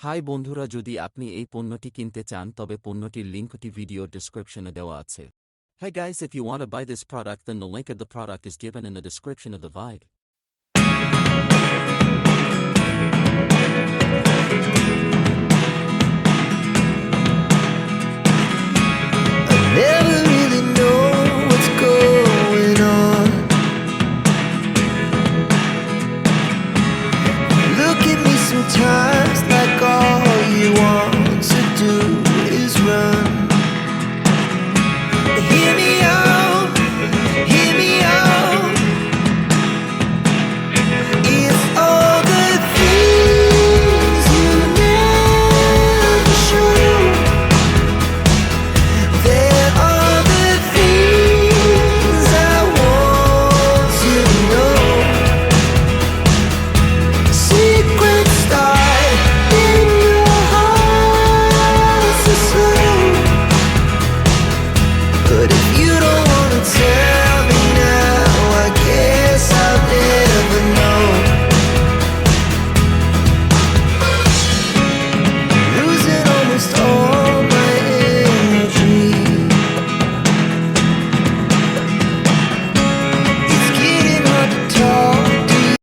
High বন্ধুরা, যদি আপনি এই পণ্যটি কিনতে চান তবে পণ্যটির লিঙ্কটি ভিডিও ডেসক্রিপশনে দেওয়া আছে। Hey guys, if you want to buy this product, then the link of the product is given in the description of the video.